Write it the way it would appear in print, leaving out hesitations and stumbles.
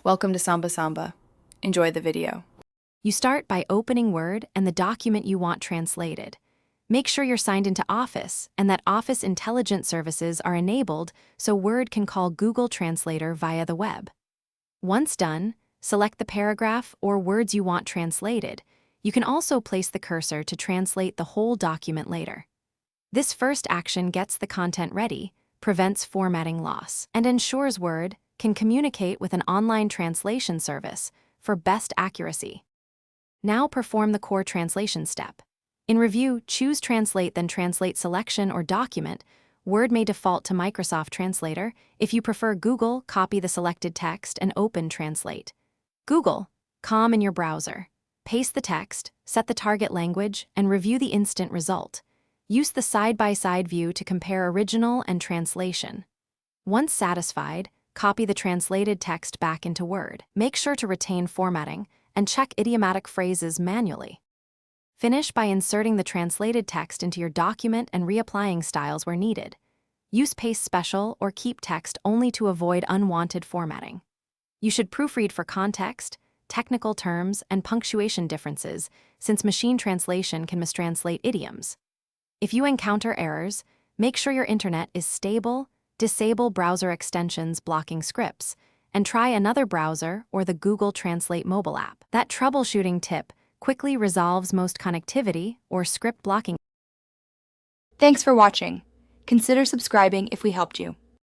Welcome to Samba Samba. Enjoy the video. You start by opening Word and the document you want translated. Make sure you're signed into Office and that Office Intelligent Services are enabled so Word can call Google Translator via the web. Once done, select the paragraph or words you want translated. You can also place the cursor to translate the whole document later. This first action gets the content ready, prevents formatting loss, and ensures Word can communicate with an online translation service for best accuracy. Now perform the core translation step. In Review, choose Translate then Translate Selection or Document. Word may default to Microsoft Translator. If you prefer Google, copy the selected text and open Translate. Google, in your browser. Paste the text, set the target language, and review the instant result. Use the side-by-side view to compare original and translation. Once satisfied, copy the translated text back into Word. Make sure to retain formatting and check idiomatic phrases manually. Finish by inserting the translated text into your document and reapplying styles where needed. Use Paste Special or keep text only to avoid unwanted formatting. You should proofread for context, technical terms, and punctuation differences, since machine translation can mistranslate idioms. If you encounter errors, make sure your internet is stable, disable browser extensions blocking scripts, and try another browser or the Google Translate mobile app. That troubleshooting tip quickly resolves most connectivity or script blocking. Thanks for watching. Consider subscribing if we helped you.